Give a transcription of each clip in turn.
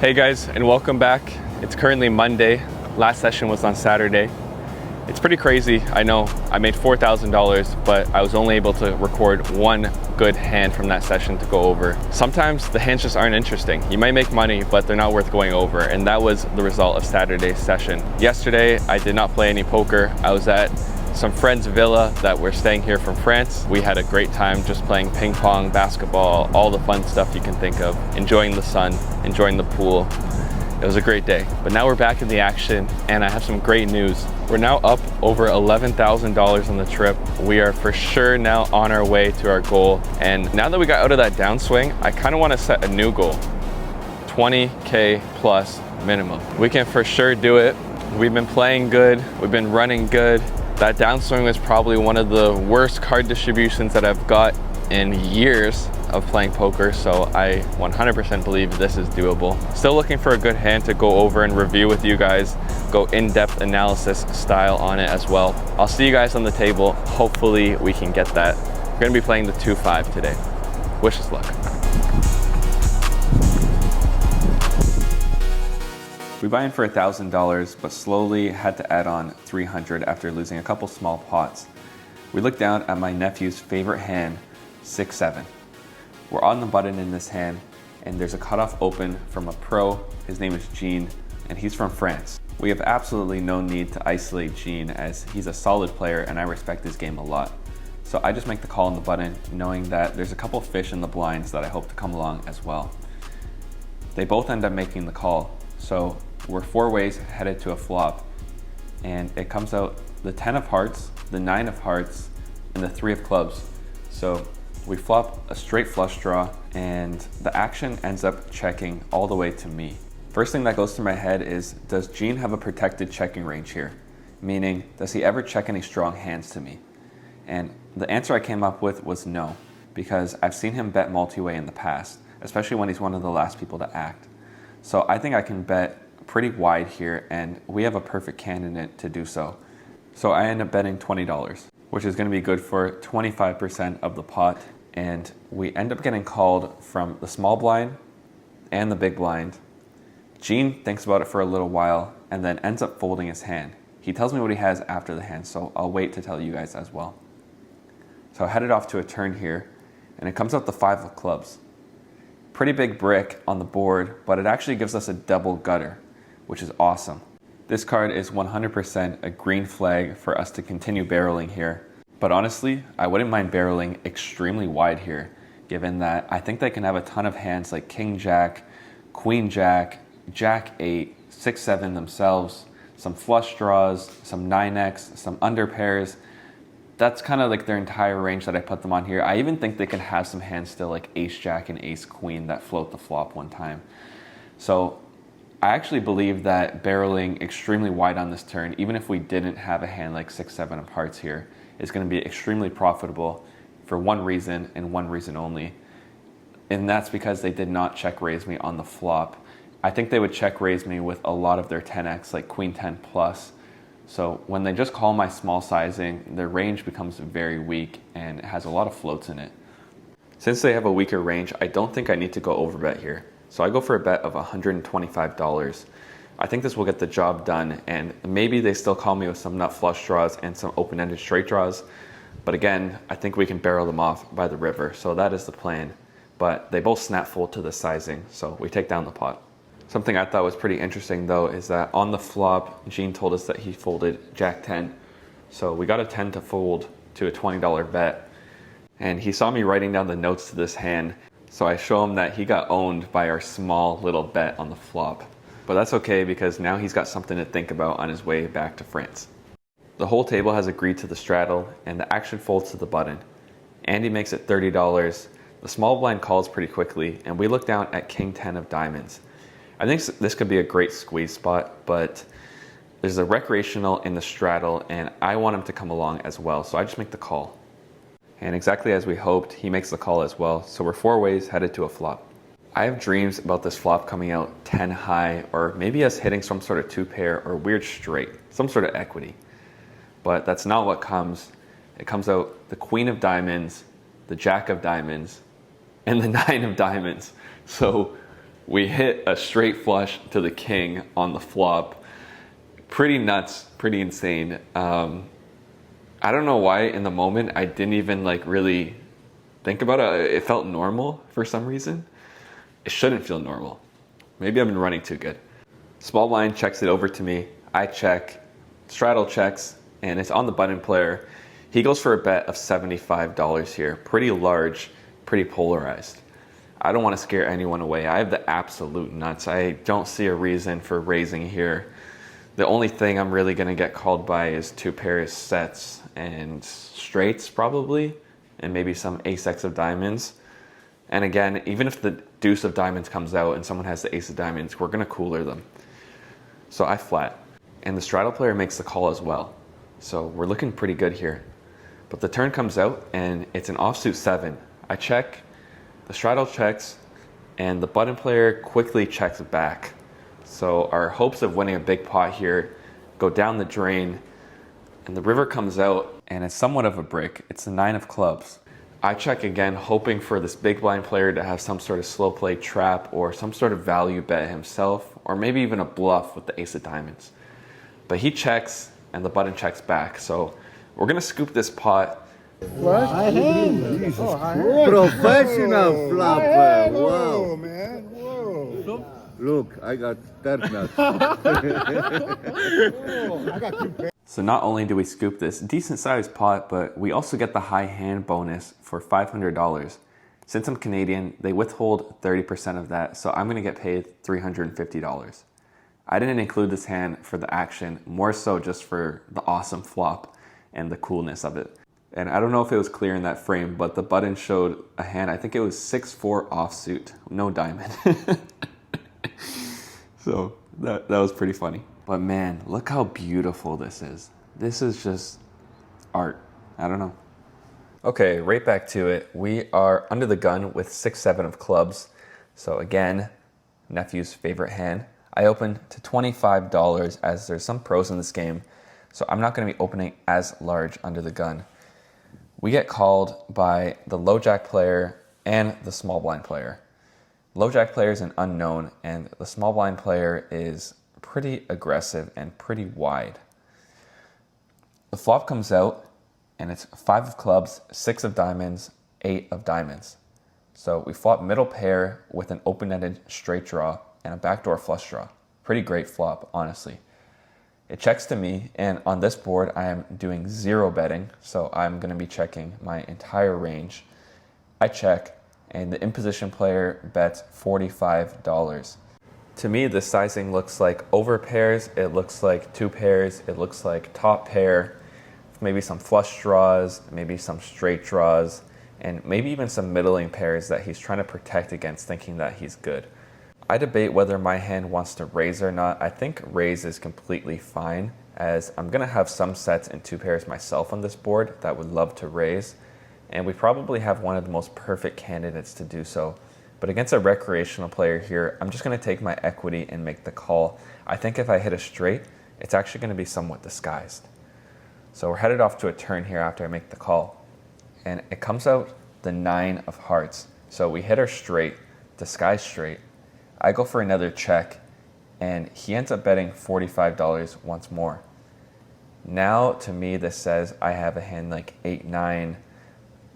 Hey guys, and welcome back. It's currently Monday. Last session was on Saturday. It's pretty crazy, I know. I made $4,000, but I was only able to record one good hand from that session to go over. Sometimes the hands just aren't interesting. You might make money, but they're not worth going over, and that was the result of Saturday's session. Yesterday, I did not play any poker. I was at some friends' villa that were staying here from France. We had a great time just playing ping pong, basketball, all the fun stuff you can think of, enjoying the sun, enjoying the pool. It was a great day. But now we're back in the action, and I have some great news. We're now up over $11,000 on the trip. We are for sure now on our way to our goal. And now that we got out of that downswing, I kind of want to set a new goal, 20K plus minimum. We can for sure do it. We've been playing good. We've been running good. That downswing was probably one of the worst card distributions that I've got in years of playing poker, so I 100% believe this is doable. Still looking for a good hand to go over and review with you guys, go in-depth analysis style on it as well. I'll see you guys on the table. Hopefully we can get that. We're gonna be playing the 2-5 today. Wish us luck. We buy in for $1,000, but slowly had to add on $300 after losing a couple small pots. We look down at my nephew's favorite hand, 6-7. We're on the button in this hand, and there's a cutoff open from a pro. His name is Gene, and he's from France. We have absolutely no need to isolate Gene, as he's a solid player and I respect his game a lot. So I just make the call on the button, knowing that there's a couple fish in the blinds that I hope to come along as well. They both end up making the call, so we're 4 ways headed to a flop, and it comes out the 10 of hearts, the 9 of hearts, and the 3 of clubs. So we flop a straight flush draw, and the action ends up checking all the way to me. First thing that goes through my head is, does Gene have a protected checking range here? Meaning, does he ever check any strong hands to me? And the answer I came up with was no, because I've seen him bet multi-way in the past, especially when he's one of the last people to act. So I think I can bet pretty wide here, and we have a perfect candidate to do so. So I end up betting $20, which is going to be good for 25% of the pot, and we end up getting called from the small blind and the big blind. Gene thinks about it for a little while and then ends up folding his hand. He tells me what he has after the hand, so I'll wait to tell you guys as well. So I headed off to a turn here, and it comes out the 5 of clubs. Pretty big brick on the board, but it actually gives us a double gutter, which is awesome. This card is 100% a green flag for us to continue barreling here. But honestly, I wouldn't mind barreling extremely wide here, given that I think they can have a ton of hands like King Jack, Queen Jack, Jack 8, 6-7 themselves, some flush draws, some 9x, some under pairs. That's kind of like their entire range that I put them on here. I even think they can have some hands still like Ace Jack and Ace Queen that float the flop one time. So I actually believe that barreling extremely wide on this turn, even if we didn't have a hand like 6-7 of hearts here, is going to be extremely profitable for one reason and one reason only. And that's because they did not check raise me on the flop. I think they would check raise me with a lot of their 10x, like Queen 10 plus. So when they just call my small sizing, their range becomes very weak and it has a lot of floats in it. Since they have a weaker range, I don't think I need to go over bet here. So I go for a bet of $125. I think this will get the job done, and maybe they still call me with some nut flush draws and some open-ended straight draws. But again, I think we can barrel them off by the river, so that is the plan. But they both snap full to the sizing, so we take down the pot. Something I thought was pretty interesting though is that on the flop, Gene told us that he folded Jack 10. So we got a 10 to fold to a $20 bet. And he saw me writing down the notes to this hand. So I show him that he got owned by our small little bet on the flop. But that's okay, because now he's got something to think about on his way back to France. The whole table has agreed to the straddle, and the action folds to the button. Andy makes it $30. The small blind calls pretty quickly, and we look down at King 10 of diamonds. I think this could be a great squeeze spot, but there's a recreational in the straddle, and I want him to come along as well, so I just make the call. And exactly as we hoped, he makes the call as well, so we're 4 ways headed to a flop. I have dreams about this flop coming out 10 high, or maybe us hitting some sort of 2 pair or weird straight, some sort of equity. But that's not what comes. It comes out the Queen of diamonds, the Jack of diamonds, and the 9 of diamonds. So We hit a straight flush to the king on the flop. Pretty nuts, pretty insane. I don't know why in the moment I didn't even like really think about it. It felt normal for some reason. It shouldn't feel normal. Maybe I've been running too good. Small blind checks it over to me. I check, straddle checks, and it's on the button player. He goes for a bet of $75 here. Pretty large, pretty polarized. I don't want to scare anyone away. I have the absolute nuts. I don't see a reason for raising here. The only thing I'm really going to get called by is 2 pairs sets and straights probably, and maybe some ace-x of diamonds. And again, even if the deuce of diamonds comes out and someone has the ace of diamonds, we're going to cooler them. So I flat. And the straddle player makes the call as well. So we're looking pretty good here. But the turn comes out and it's an offsuit 7. I check, the straddle checks, and the button player quickly checks back. So our hopes of winning a big pot here go down the drain, and the river comes out and it's somewhat of a brick. It's the 9 of clubs. I check again, hoping for this big blind player to have some sort of slow play trap or some sort of value bet himself, or maybe even a bluff with the ace of diamonds. But he checks and the button checks back. So we're gonna scoop this pot. What? High hand. Professional flopper. Whoa, Wow. man. Whoa. Look, I got third nuts. Whoa. I got 2 pairs. So not only do we scoop this decent sized pot, but we also get the high hand bonus for $500. Since I'm Canadian, they withhold 30% of that, so I'm gonna get paid $350. I didn't include this hand for the action, more so just for the awesome flop and the coolness of it. And I don't know if it was clear in that frame, but the button showed a hand, I think it was 6-4 offsuit, no diamond. So that was pretty funny. But man, look how beautiful this is. This is just art. I don't know. Okay, right back to it. We are under the gun with 6-7 of clubs. So again, nephew's favorite hand. I opened to $25 as there's some pros in this game. So I'm not gonna be opening as large under the gun. We get called by the low jack player and the small blind player. Low jack player is an unknown, and the small blind player is pretty aggressive and pretty wide. The flop comes out and it's 5 of clubs, 6 of diamonds, 8 of diamonds. So we flop middle pair with an open-ended straight draw and a backdoor flush draw. Pretty great flop, honestly. It checks to me, and on this board I am doing 0 betting, so I'm going to be checking my entire range. I check, and the in-position player bets $45. To me, the sizing looks like over pairs, it looks like 2 pairs, it looks like top pair, maybe some flush draws, maybe some straight draws, and maybe even some middling pairs that he's trying to protect against, thinking that he's good. I debate whether my hand wants to raise or not. I think raise is completely fine, as I'm going to have some sets and 2 pairs myself on this board that would love to raise, and we probably have one of the most perfect candidates to do so. But against a recreational player here, I'm just going to take my equity and make the call. I think if I hit a straight, it's actually going to be somewhat disguised. So we're headed off to a turn here after I make the call. And it comes out the 9 of hearts. So we hit our straight, disguised straight. I go for another check, and he ends up betting $45 once more. Now, to me, this says I have a hand like 8-9.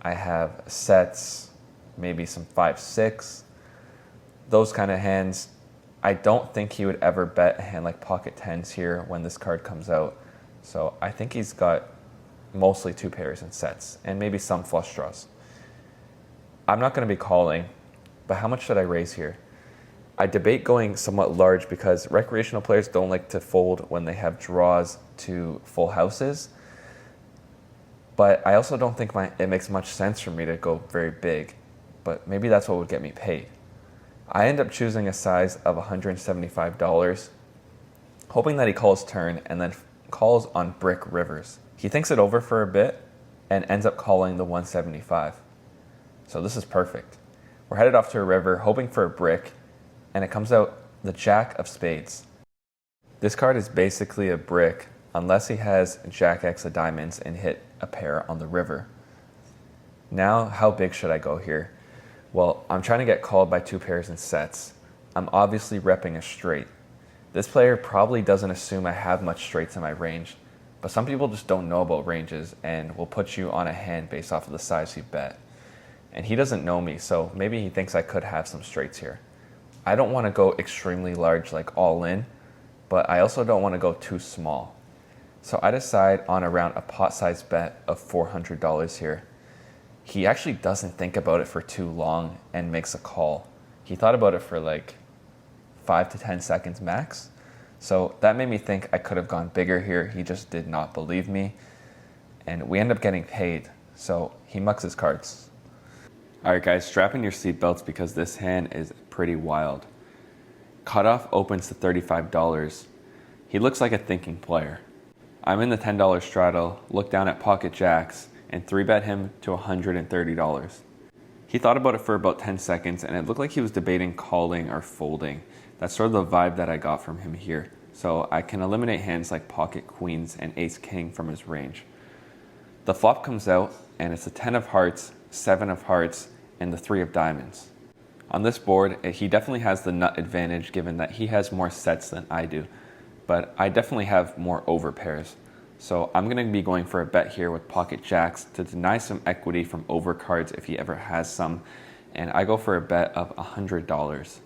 I have sets, maybe some 5-6. Those kind of hands. I don't think he would ever bet a hand like pocket 10s here when this card comes out. So I think he's got mostly 2 pairs and sets, and maybe some flush draws. I'm not going to be calling, but how much should I raise here? I debate going somewhat large because recreational players don't like to fold when they have draws to full houses. But I also don't think it makes much sense for me to go very big. But maybe that's what would get me paid. I end up choosing a size of $175, hoping that he calls turn and then calls on brick rivers. He thinks it over for a bit and ends up calling the 175. So this is perfect. We're headed off to a river, hoping for a brick, and it comes out the jack of spades. This card is basically a brick unless he has jack X of diamonds and hit a pair on the river. Now, how big should I go here? Well, I'm trying to get called by 2 pairs and sets. I'm obviously repping a straight. This player probably doesn't assume I have much straights in my range, but some people just don't know about ranges and will put you on a hand based off of the size you bet. And he doesn't know me, so maybe he thinks I could have some straights here. I don't want to go extremely large, like all in, but I also don't want to go too small. So I decide on around a pot size bet of $400 here. He actually doesn't think about it for too long and makes a call. He thought about it for like 5 to 10 seconds max. So that made me think I could have gone bigger here. He just did not believe me. And we end up getting paid. So he mucks his cards. All right, guys, strap in your seatbelts because this hand is pretty wild. Cutoff opens to $35. He looks like a thinking player. I'm in the $10 straddle, look down at pocket jacks, and 3-bet him to $130. He thought about it for about 10 seconds, and it looked like he was debating calling or folding. That's sort of the vibe that I got from him here. So I can eliminate hands like pocket queens and ace king from his range. The flop comes out, and it's a 10 of hearts, 7 of hearts, and the 3 of diamonds. On this board, he definitely has the nut advantage given that he has more sets than I do, but I definitely have more over pairs. So I'm going to be going for a bet here with pocket jacks to deny some equity from over cards if he ever has some, and I go for a bet of $100.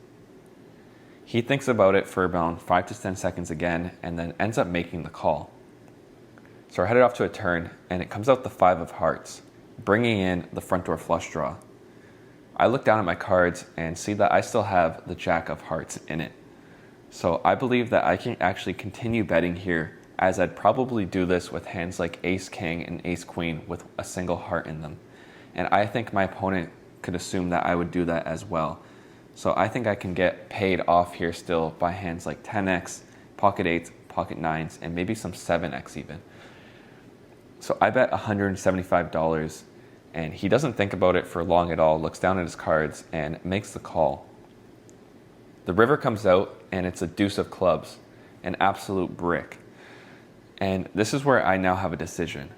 He thinks about it for about 5 to 10 seconds again, and then ends up making the call. So we're headed off to a turn, and it comes out the 5 of hearts, bringing in the front door flush draw. I look down at my cards and see that I still have the jack of hearts in it. So I believe that I can actually continue betting here, as I'd probably do this with hands like ace king and ace queen with a single heart in them. And I think my opponent could assume that I would do that as well. So I think I can get paid off here still by hands like 10x, pocket 8s, pocket 9s, and maybe some 7x even. So I bet $175, and he doesn't think about it for long at all, looks down at his cards, and makes the call. The river comes out, and it's a deuce of clubs, an absolute brick. And this is where I now have a decision.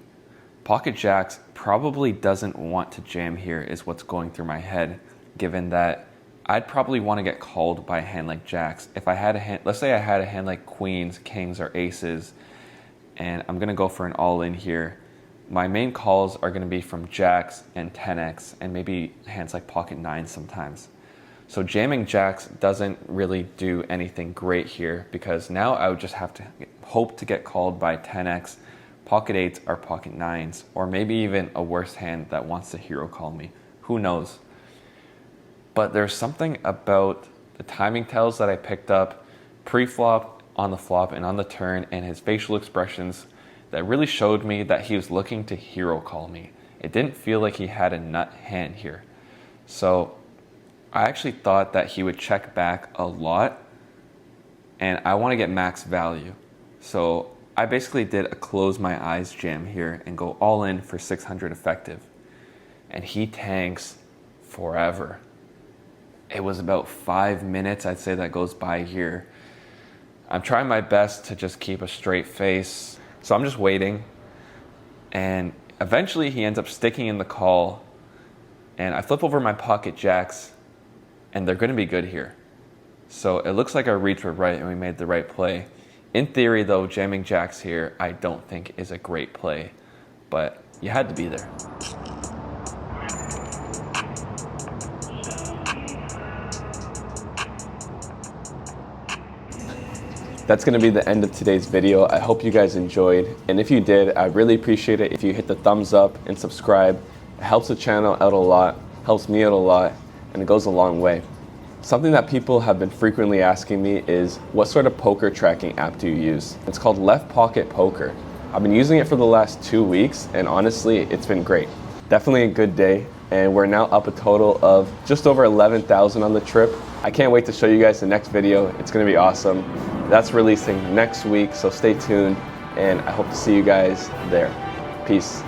Pocket jacks probably doesn't want to jam here is what's going through my head, given that I'd probably want to get called by a hand like jacks. If I had a hand, let's say I had a hand like queens, kings, or aces, and I'm going to go for an all-in here. My main calls are going to be from jacks and 10x and maybe hands like pocket 9s sometimes. So jamming jacks doesn't really do anything great here because now I would just have to hope to get called by 10x, pocket 8s, or pocket 9s, or maybe even a worse hand that wants to hero call me. Who knows? But there's something about the timing tells that I picked up pre-flop, on the flop, and on the turn, and his facial expressions that really showed me that he was looking to hero call me. It didn't feel like he had a nut hand here. So I actually thought that he would check back a lot, and I want to get max value. So I basically did a close my eyes jam here and go all in for 600 effective. And he tanks forever. It was about 5 minutes, I'd say, that goes by here. I'm trying my best to just keep a straight face. So I'm just waiting. And eventually he ends up sticking in the call. And I flip over my pocket jacks, and they're going to be good here. So it looks like our reads were right and we made the right play. In theory, though, jamming jacks here I don't think is a great play. But you had to be there. That's going to be the end of today's video. I hope you guys enjoyed. And if you did, I'd really appreciate it if you hit the thumbs up and subscribe. It helps the channel out a lot, helps me out a lot, and it goes a long way. Something that people have been frequently asking me is, what sort of poker tracking app do you use? It's called Left Pocket Poker. I've been using it for the last 2 weeks, and honestly, it's been great. Definitely a good day, and we're now up a total of just over 11,000 on the trip. I can't wait to show you guys the next video. It's going to be awesome. That's releasing next week, so stay tuned, and I hope to see you guys there. Peace.